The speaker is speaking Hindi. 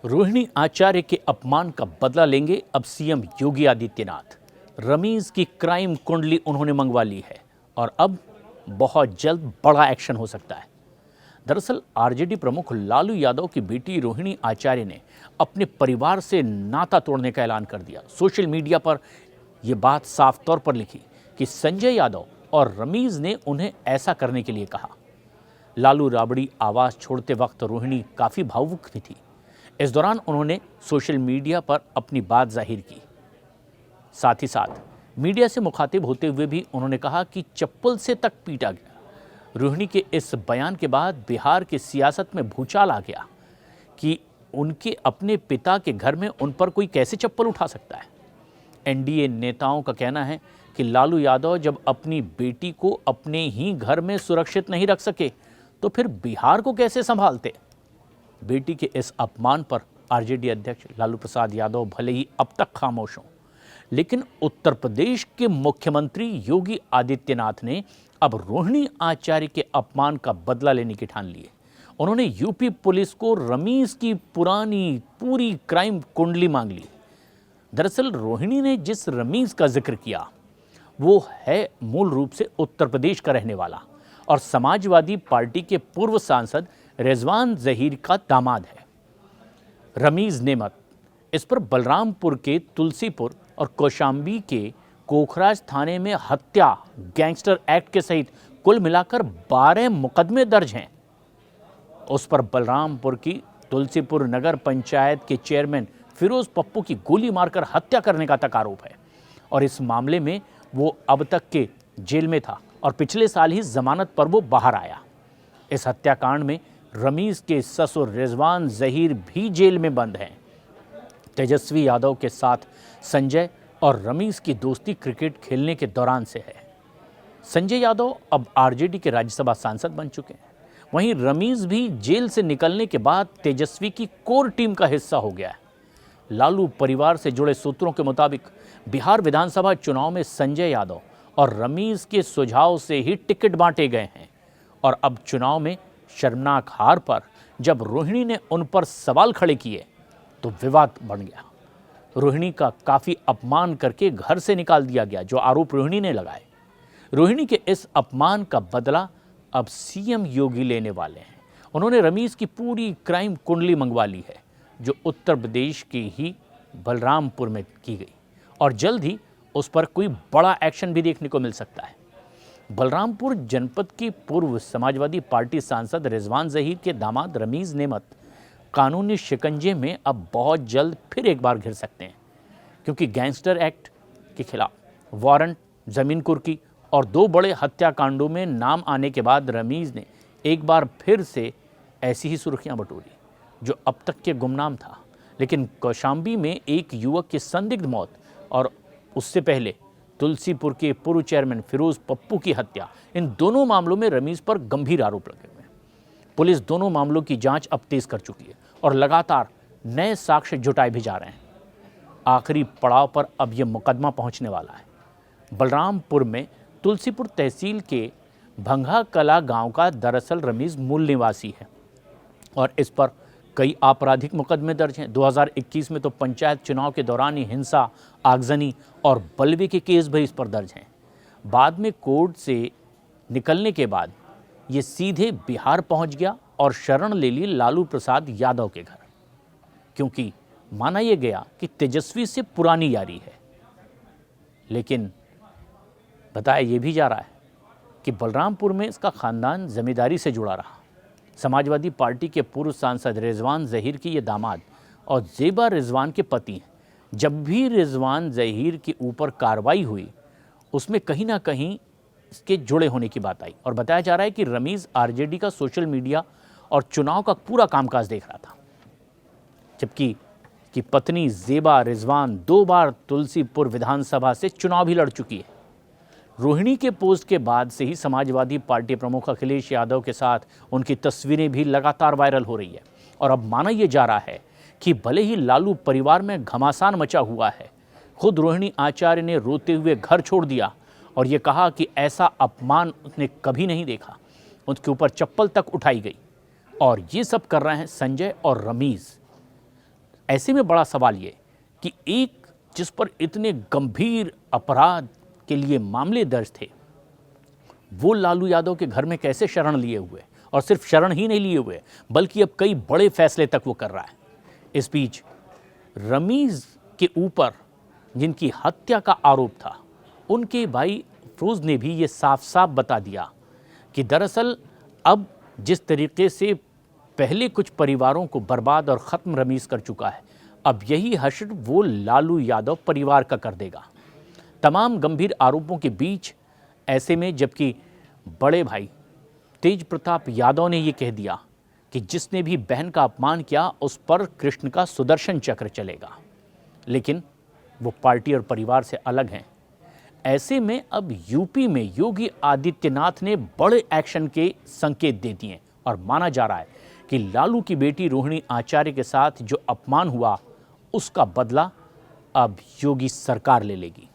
रोहिणी आचार्य के अपमान का बदला लेंगे अब सीएम योगी आदित्यनाथ। रमीज की क्राइम कुंडली उन्होंने मंगवा ली है और अब बहुत जल्द बड़ा एक्शन हो सकता है। दरअसल आरजेडी प्रमुख लालू यादव की बेटी रोहिणी आचार्य ने अपने परिवार से नाता तोड़ने का ऐलान कर दिया। सोशल मीडिया पर यह बात साफ तौर पर लिखी कि संजय यादव और रमीज ने उन्हें ऐसा करने के लिए कहा। लालू राबड़ी आवास छोड़ते वक्त रोहिणी काफ़ी भावुक भी थी। इस दौरान उन्होंने सोशल मीडिया पर अपनी बात जाहिर की। साथ ही साथ मीडिया से मुखातिब होते हुए भी उन्होंने कहा कि चप्पल से तक पीटा गया। रोहिणी के इस बयान के बाद बिहार की सियासत में भूचाल आ गया कि उनके अपने पिता के घर में उन पर कोई कैसे चप्पल उठा सकता है। एनडीए नेताओं का कहना है कि लालू यादव जब अपनी बेटी को अपने ही घर में सुरक्षित नहीं रख सके तो फिर बिहार को कैसे संभालते। बेटी के इस अपमान पर आरजेडी अध्यक्ष लालू प्रसाद यादव भले ही अब तक खामोश हों, लेकिन उत्तर प्रदेश के मुख्यमंत्री योगी आदित्यनाथ ने अब रोहिणी आचार्य के अपमान का बदला लेने की ठान ली है। उन्होंने यूपी पुलिस को रमीज की पूरी क्राइम कुंडली मांग ली। दरअसल रोहिणी ने जिस रमीज का जिक्र किया वो है मूल रूप से उत्तर प्रदेश का रहने वाला और समाजवादी पार्टी के पूर्व सांसद रिजवान जहीर का दामाद है। रमीज नेमत इस पर बलरामपुर के तुलसीपुर और कौशाम्बी के कोखराज थाने में हत्या, गैंगस्टर एक्ट के सहित कुल मिलाकर 12 मुकदमे दर्ज हैं। उस पर बलरामपुर की तुलसीपुर नगर पंचायत के चेयरमैन फिरोज पप्पू की गोली मारकर हत्या करने का तक आरोप है और इस मामले में वो अब तक के जेल में था और पिछले साल ही जमानत पर वो बाहर आया। इस हत्याकांड में रमीज के ससुर रिजवान जहीर भी जेल में बंद हैं। तेजस्वी यादव के साथ संजय और रमीज की दोस्ती क्रिकेट खेलने के दौरान से है। संजय यादव अब आरजेडी के राज्यसभा सांसद बन चुके हैं। वहीं रमीज भी जेल से निकलने के बाद तेजस्वी की कोर टीम का हिस्सा हो गया है। लालू परिवार से जुड़े सूत्रों के मुताबिक बिहार विधानसभा चुनाव में संजय यादव और रमीज के सुझाव से ही टिकट बांटे गए हैं और अब चुनाव में शर्मनाक हार पर जब रोहिणी ने उन पर सवाल खड़े किए तो विवाद बढ़ गया। रोहिणी का काफ़ी अपमान करके घर से निकाल दिया गया, जो आरोप रोहिणी ने लगाए। रोहिणी के इस अपमान का बदला अब सीएम योगी लेने वाले हैं। उन्होंने रमीज की पूरी क्राइम कुंडली मंगवा ली है, जो उत्तर प्रदेश के ही बलरामपुर में की गई और जल्द ही उस पर कोई बड़ा एक्शन भी देखने को मिल सकता है। बलरामपुर जनपद की पूर्व समाजवादी पार्टी सांसद रिजवान जहीर के दामाद रमीज नेमत कानूनी शिकंजे में अब बहुत जल्द फिर एक बार घिर सकते हैं, क्योंकि गैंगस्टर एक्ट के खिलाफ वारंट, जमीन कुर्की और 2 बड़े हत्याकांडों में नाम आने के बाद रमीज ने एक बार फिर से ऐसी ही सुर्खियां बटोरी, जो अब तक के गुमनाम था। लेकिन कौशाम्बी में एक युवक की संदिग्ध मौत और उससे पहले तुलसीपुर के पूर्व चेयरमैन फिरोज पप्पू की हत्या, इन दोनों मामलों में रमीज पर गंभीर आरोप लगे हुए हैं। पुलिस दोनों मामलों की जांच अब तेज कर चुकी है और लगातार नए साक्ष्य जुटाए भी जा रहे हैं। आखिरी पड़ाव पर अब यह मुकदमा पहुंचने वाला है। बलरामपुर में तुलसीपुर तहसील के भंगा कला गांव का दरअसल रमीज मूल निवासी है और इस पर कई आपराधिक मुकदमे दर्ज हैं। 2021 में तो पंचायत चुनाव के दौरान ही हिंसा, आगजनी और बलवे के केस भी इस पर दर्ज हैं। बाद में कोर्ट से निकलने के बाद ये सीधे बिहार पहुंच गया और शरण ले ली लालू प्रसाद यादव के घर, क्योंकि माना यह गया कि तेजस्वी से पुरानी यारी है। लेकिन बताया यह भी जा रहा है कि बलरामपुर में इसका खानदान जमींदारी से जुड़ा रहा। समाजवादी पार्टी के पूर्व सांसद रिजवान जहीर की ये दामाद और जेबा रिजवान के पति हैं। जब भी रिजवान जहीर के ऊपर कार्रवाई हुई उसमें कहीं ना कहीं इसके जुड़े होने की बात आई और बताया जा रहा है कि रमीज आरजेडी का सोशल मीडिया और चुनाव का पूरा कामकाज देख रहा था, जबकि की पत्नी जेबा रिजवान 2 बार तुलसीपुर विधानसभा से चुनाव भी लड़ चुकी है। रोहिणी के पोस्ट के बाद से ही समाजवादी पार्टी प्रमुख अखिलेश यादव के साथ उनकी तस्वीरें भी लगातार वायरल हो रही है और अब माना यह जा रहा है कि भले ही लालू परिवार में घमासान मचा हुआ है, खुद रोहिणी आचार्य ने रोते हुए घर छोड़ दिया और ये कहा कि ऐसा अपमान उसने कभी नहीं देखा। उसके ऊपर चप्पल तक उठाई गई और ये सब कर रहे हैं संजय और रमीज। ऐसे में बड़ा सवाल ये कि एक जिस पर इतने गंभीर अपराध के लिए मामले दर्ज थे, वो लालू यादव के घर में कैसे शरण लिए हुए, और सिर्फ शरण ही नहीं लिए हुए बल्कि अब कई बड़े फैसले तक वो कर रहा है। इस बीच रमीज के ऊपर जिनकी हत्या का आरोप था, उनके भाई फरोज ने भी ये साफ साफ बता दिया कि दरअसल अब जिस तरीके से पहले कुछ परिवारों को बर्बाद और ख़त्म रमीज कर चुका है, अब यही हश्र वो लालू यादव परिवार का कर देगा। तमाम गंभीर आरोपों के बीच ऐसे में जबकि बड़े भाई तेज प्रताप यादव ने ये कह दिया कि जिसने भी बहन का अपमान किया उस पर कृष्ण का सुदर्शन चक्र चलेगा, लेकिन वो पार्टी और परिवार से अलग हैं। ऐसे में अब यूपी में योगी आदित्यनाथ ने बड़े एक्शन के संकेत दे दिए और माना जा रहा है कि लालू की बेटी रोहिणी आचार्य के साथ जो अपमान हुआ उसका बदला अब योगी सरकार ले लेगी।